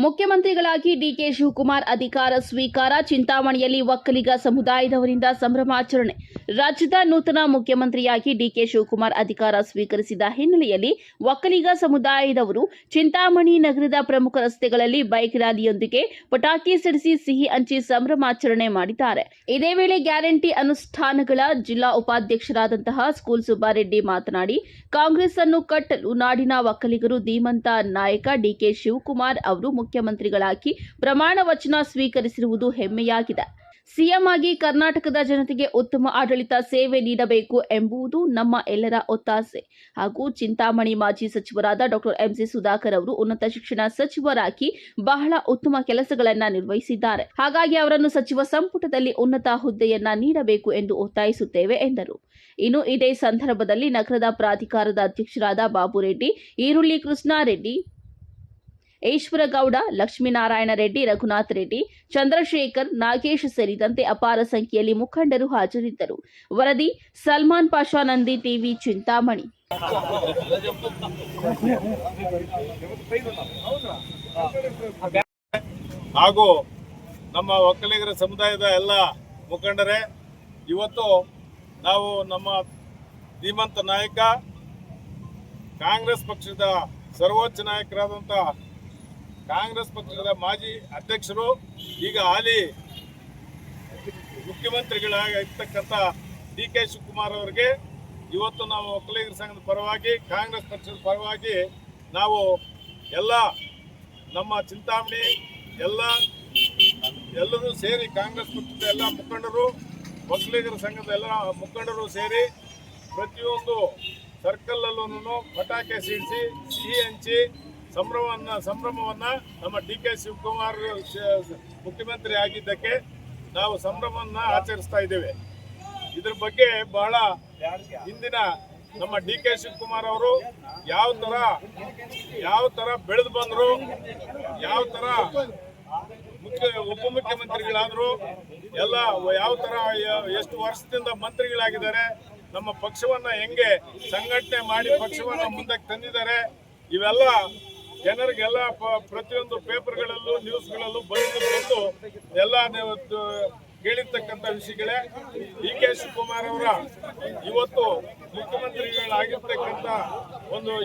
ಮುಖ್ಯಮಂತ್ರಿಗಳಾಗಿ DK Shivakumar ಅಧಿಕಾರ ಸ್ವೀಕಾರ. ಚಿಂತಾಮಣಿಯಲ್ಲಿ ಒಕ್ಕಲಿಗ ಸಮುದಾಯದವರಿಂದ ಸಂಭ್ರಮಾಚರಣೆ. ರಾಜ್ಯದ ನೂತನ ಮುಖ್ಯಮಂತ್ರಿಯಾಗಿ ಡಿಕೆ ಶಿವಕುಮಾರ್ ಅಧಿಕಾರ ಸ್ವೀಕರಿಸಿದ ಹಿನ್ನೆಲೆಯಲ್ಲಿ ಒಕ್ಕಲಿಗ ಸಮುದಾಯದವರು ಚಿಂತಾಮಣಿ ನಗರದ ಪ್ರಮುಖ ರಸ್ತೆಗಳಲ್ಲಿ ಬೈಕ್ ರ್ಯಾಲಿಯೊಂದಿಗೆ ಪಟಾಕಿ ಸಿಡಿಸಿ ಸಿಹಿ ಹಂಚಿ ಸಂಭ್ರಮಾಚರಣೆ ಮಾಡಿದ್ದಾರೆ. ಇದೇ ವೇಳೆ ಗ್ಯಾರಂಟಿ ಅನುಷ್ಠಾನಗಳ ಜಿಲ್ಲಾ ಉಪಾಧ್ಯಕ್ಷರಾದಂತಹ ಸ್ಕೂಲ್ ಸುಬ್ಬಾರೆಡ್ಡಿ ಮಾತನಾಡಿ, ಕಾಂಗ್ರೆಸ್ ಅನ್ನು ಕಟ್ಟಲು ನಾಡಿನ ಒಕ್ಕಲಿಗರು ಧೀಮಂತ ನಾಯಕ ಡಿಕೆ ಶಿವಕುಮಾರ್ ಅವರು ಮುಖ್ಯಮಂತ್ರಿಗಳಾಗಿ ಪ್ರಮಾಣ ವಚನ ಸ್ವೀಕರಿಸಿರುವುದು ಹೆಮ್ಮೆಯಾಗಿದೆ. ಸಿಎಂ ಆಗಿ ಕರ್ನಾಟಕದ ಜನತೆಗೆ ಉತ್ತಮ ಆಡಳಿತ ಸೇವೆ ನೀಡಬೇಕು ಎಂಬುದು ನಮ್ಮ ಎಲ್ಲರ ಒತ್ತಾಸೆ. ಹಾಗೂ ಚಿಂತಾಮಣಿ ಮಾಜಿ ಸಚಿವರಾದ ಡಾ ಎಂಸಿ ಸುಧಾಕರ್ ಅವರು ಉನ್ನತ ಶಿಕ್ಷಣ ಸಚಿವರಾಗಿ ಬಹಳ ಉತ್ತಮ ಕೆಲಸಗಳನ್ನು ನಿರ್ವಹಿಸಿದ್ದಾರೆ. ಹಾಗಾಗಿ ಅವರನ್ನು ಸಚಿವ ಸಂಪುಟದಲ್ಲಿ ಉನ್ನತ ಹುದ್ದೆಯನ್ನ ನೀಡಬೇಕು ಎಂದು ಒತ್ತಾಯಿಸುತ್ತೇವೆ ಎಂದರು. ಇನ್ನು ಇದೇ ಸಂದರ್ಭದಲ್ಲಿ ನಗರದ ಪ್ರಾಧಿಕಾರದ ಅಧ್ಯಕ್ಷರಾದ ಬಾಬುರೆಡ್ಡಿ, ಈರುಳ್ಳಿ ಕೃಷ್ಣಾರೆಡ್ಡಿ, ಈಶ್ವರಗೌಡ, ಲಕ್ಷ್ಮೀನಾರಾಯಣ ರೆಡ್ಡಿ, ರಘುನಾಥ್ ರೆಡ್ಡಿ, ಚಂದ್ರಶೇಖರ್, ನಾಗೇಶ್ ಸೇರಿದಂತೆ ಅಪಾರ ಸಂಖ್ಯೆಯಲ್ಲಿ ಮುಖಂಡರು ಹಾಜರಿದ್ದರು. ವರದಿ ಸಲ್ಮಾನ್ ಪಾಷಾ, ನಂದಿ ಟಿವಿ, ಚಿಂತಾಮಣಿ. ಹಾಗೂ ನಮ್ಮ ಒಕ್ಕಲಿಗರ ಸಮುದಾಯದ ಎಲ್ಲ ಮುಖಂಡರೇ, ಇವತ್ತು ನಾವು ನಮ್ಮ ಧೀಮಂತ ನಾಯಕ ಕಾಂಗ್ರೆಸ್ ಪಕ್ಷದ ಸರ್ವೋಚ್ಚ ನಾಯಕರಾದಂಥ ಕಾಂಗ್ರೆಸ್ ಪಕ್ಷದ ಮಾಜಿ ಅಧ್ಯಕ್ಷರು, ಈಗ ಹಾಲಿ ಮುಖ್ಯಮಂತ್ರಿಗಳಾಗಿರ್ತಕ್ಕಂಥ ಡಿಕೆ ಶಿವಕುಮಾರ್ ಅವರಿಗೆ ಇವತ್ತು ನಾವು ಒಕ್ಕಲಿಗರ ಸಂಘದ ಪರವಾಗಿ, ಕಾಂಗ್ರೆಸ್ ಪಕ್ಷದ ಪರವಾಗಿ ನಾವು ಎಲ್ಲ ನಮ್ಮ ಚಿಂತಾಮಣಿ ಎಲ್ಲರೂ ಸೇರಿ ಕಾಂಗ್ರೆಸ್ ಪಕ್ಷದ ಎಲ್ಲ ಮುಖಂಡರು, ಒಕ್ಕಲಿಗರ ಸಂಘದ ಎಲ್ಲ ಮುಖಂಡರು ಸೇರಿ ಪ್ರತಿಯೊಂದು ಸರ್ಕಲ್ಲಲ್ಲೂ ಪಟಾಕಿ ಸಿಡಿಸಿ ಸಿಹಿ ಹಂಚಿ ಸಂಭ್ರಮವನ್ನು ನಮ್ಮ ಡಿಕೆ ಶಿವಕುಮಾರ್ ಮುಖ್ಯಮಂತ್ರಿ ಆಗಿದ್ದಕ್ಕೆ ನಾವು ಸಂಭ್ರಮವನ್ನು ಆಚರಿಸ್ತಾ ಇದ್ದೇವೆ. ಇದ್ರ ಬಗ್ಗೆ ಬಹಳ ಹಿಂದಿನ ನಮ್ಮ ಡಿಕೆ ಶಿವಕುಮಾರ್ ಅವರು ಯಾವ ತರ ಬೆಳೆದು ಬಂದರು, ಯಾವ ತರ ಉಪಮುಖ್ಯಮಂತ್ರಿಗಳಾದ್ರು, ಎಲ್ಲ ಯಾವ ತರ ಎಷ್ಟು ವರ್ಷದಿಂದ ಮಂತ್ರಿಗಳಾಗಿದ್ದಾರೆ, ನಮ್ಮ ಪಕ್ಷವನ್ನ ಹೆಂಗೆ ಸಂಘಟನೆ ಮಾಡಿ ಪಕ್ಷವನ್ನ ಮುಂದಕ್ಕೆ ತಂದಿದ್ದಾರೆ, ಇವೆಲ್ಲ ಜನರಿಗೆಲ್ಲ ಪ್ರತಿಯೊಂದು ಪೇಪರ್ಗಳಲ್ಲೂ ನ್ಯೂಸ್ಗಳಲ್ಲೂ ಬಂದು ಎಲ್ಲ ಕೇಳಿರ್ತಕ್ಕಂಥ ವಿಷಯಗಳೇ. ಡಿಕೆ ಶಿವಕುಮಾರ್ ಅವರ ಇವತ್ತು ಮುಖ್ಯಮಂತ್ರಿಗಳಾಗಿರ್ತಕ್ಕಂಥ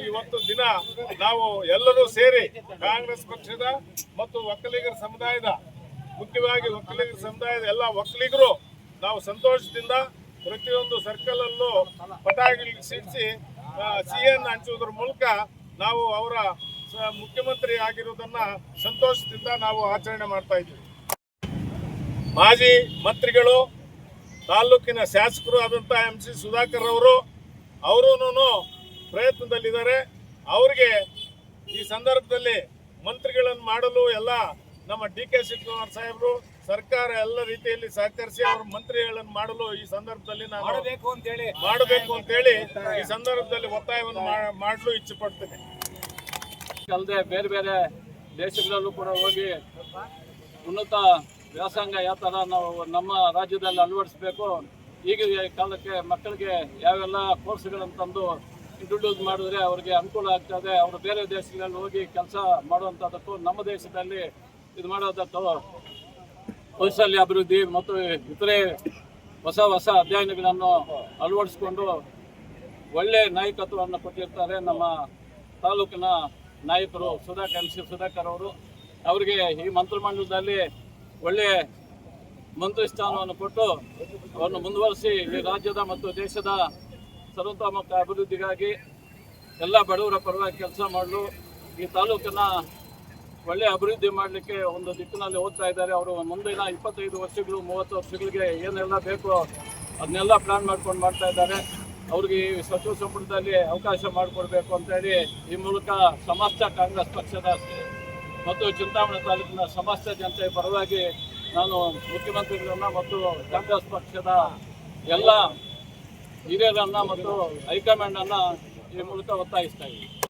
ಇವತ್ತು ದಿನ ನಾವು ಎಲ್ಲರೂ ಸೇರಿ ಕಾಂಗ್ರೆಸ್ ಪಕ್ಷದ ಮತ್ತು ಒಕ್ಕಲಿಗರ ಸಮುದಾಯದ, ಮುಖ್ಯವಾಗಿ ಒಕ್ಕಲಿಗರ ಸಮುದಾಯದ ಎಲ್ಲ ಒಕ್ಕಲಿಗರು ನಾವು ಸಂತೋಷದಿಂದ ಪ್ರತಿಯೊಂದು ಸರ್ಕಲಲ್ಲೂ ಪಟಾಕಿ ಸಿಡಿಸಿ ಸಿಹಿಯನ್ನು ಹಂಚುವುದರ ಮೂಲಕ ನಾವು ಅವರ ಮುಖ್ಯಮಂತ್ರಿ ಆಗಿರುವುದನ್ನ ಸಂತೋಷದಿಂದ ನಾವು ಆಚರಣೆ ಮಾಡ್ತಾ ಇದ್ದೀವಿ. ಮಾಜಿ ಮಂತ್ರಿಗಳು, ತಾಲೂಕಿನ ಶಾಸಕರು ಆದಂಥ ಎಂಸಿ ಸುಧಾಕರ್ ಅವರೂ ಪ್ರಯತ್ನದಲ್ಲಿದ್ದಾರೆ. ಅವರಿಗೆ ಈ ಸಂದರ್ಭದಲ್ಲಿ ಮಂತ್ರಿಗಳನ್ನು ಮಾಡಲು ಎಲ್ಲ ನಮ್ಮ ಡಿಕೆ ಶಿವಕುಮಾರ್ ಸಾಹೇಬರು ಸರ್ಕಾರ ಎಲ್ಲ ರೀತಿಯಲ್ಲಿ ಸಹಕರಿಸಿ ಅವರು ಮಂತ್ರಿಗಳನ್ನು ಮಾಡಲು ಈ ಸಂದರ್ಭದಲ್ಲಿ ನಾನು ಮಾಡಬೇಕು ಅಂತೇಳಿ ಈ ಸಂದರ್ಭದಲ್ಲಿ ಒತ್ತಾಯವನ್ನು ಮಾಡಲು ಇಚ್ಛೆ ಪಡ್ತೇನೆ. ಅಲ್ಲದೆ ಬೇರೆ ಬೇರೆ ದೇಶಗಳಲ್ಲೂ ಕೂಡ ಹೋಗಿ ಉನ್ನತ ವ್ಯಾಸಂಗ ಯಾವ ಥರ ನಾವು ನಮ್ಮ ರಾಜ್ಯದಲ್ಲಿ ಅಳವಡಿಸಬೇಕು, ಈಗಿನ ಕಾಲಕ್ಕೆ ಮಕ್ಕಳಿಗೆ ಯಾವೆಲ್ಲ ಕೋರ್ಸ್ಗಳಂತಂದು ಇಂಟ್ರೊಡ್ಯೂಸ್ ಮಾಡಿದ್ರೆ ಅವ್ರಿಗೆ ಅನುಕೂಲ ಆಗ್ತದೆ. ಅವರು ಬೇರೆ ದೇಶಗಳಲ್ಲಿ ಹೋಗಿ ಕೆಲಸ ಮಾಡುವಂಥದ್ದಕ್ಕೂ ನಮ್ಮ ದೇಶದಲ್ಲಿ ಇದು ಮಾಡೋದಕ್ಕೂ ಕೌಶಲ್ಯ ಅಭಿವೃದ್ಧಿ ಮತ್ತು ಇತರೆ ಹೊಸ ಅಧ್ಯಯನಗಳನ್ನು ಅಳವಡಿಸ್ಕೊಂಡು ಒಳ್ಳೆ ನಾಯಕತ್ವವನ್ನು ಕೊಟ್ಟಿರ್ತಾರೆ ನಮ್ಮ ತಾಲೂಕಿನ ನಾಯಕರು ಎಂಸಿ ಸುಧಾಕರ್ ಅವರು. ಅವರಿಗೆ ಈ ಮಂತ್ರಿಮಂಡಲದಲ್ಲಿ ಒಳ್ಳೆಯ ಮಂತ್ರಿ ಸ್ಥಾನವನ್ನು ಕೊಟ್ಟು ಅವರನ್ನು ಮುಂದುವರಿಸಿ ಈ ರಾಜ್ಯದ ಮತ್ತು ದೇಶದ ಸರ್ವತೋಮುಖ ಅಭಿವೃದ್ಧಿಗಾಗಿ ಎಲ್ಲ ಬಡವರ ಪರವಾಗಿ ಕೆಲಸ ಮಾಡಲು, ಈ ತಾಲೂಕನ್ನು ಒಳ್ಳೆಯ ಅಭಿವೃದ್ಧಿ ಮಾಡಲಿಕ್ಕೆ ಒಂದು ದಿಕ್ಕಿನಲ್ಲಿ ಹೋಗ್ತಾ ಇದ್ದಾರೆ. ಅವರು ಮುಂದಿನ 25 ವರ್ಷಗಳು 30 ವರ್ಷಗಳಿಗೆ ಏನೆಲ್ಲ ಬೇಕೋ ಅದನ್ನೆಲ್ಲ ಪ್ಲಾನ್ ಮಾಡ್ಕೊಂಡು ಮಾಡ್ತಾ ಇದ್ದಾರೆ. ಅವ್ರಿಗೆ ಈ ಸಚಿವ ಸಂಪುಟದಲ್ಲಿ ಅವಕಾಶ ಮಾಡಿಕೊಡ್ಬೇಕು ಅಂತೇಳಿ ಈ ಮೂಲಕ ಸಮಸ್ತ ಕಾಂಗ್ರೆಸ್ ಪಕ್ಷದ ಮತ್ತು ಚಿಂತಾಮಣಿ ತಾಲೂಕಿನ ಸಮಸ್ತ ಜನತೆಯ ಪರವಾಗಿ ನಾನು ಮುಖ್ಯಮಂತ್ರಿಗಳನ್ನ ಮತ್ತು ಕಾಂಗ್ರೆಸ್ ಪಕ್ಷದ ಎಲ್ಲ ಹಿರಿಯರನ್ನು ಮತ್ತು ಹೈಕಮಾಂಡನ್ನು ಈ ಮೂಲಕ ಒತ್ತಾಯಿಸ್ತಾ ಇದ್ದೀನಿ.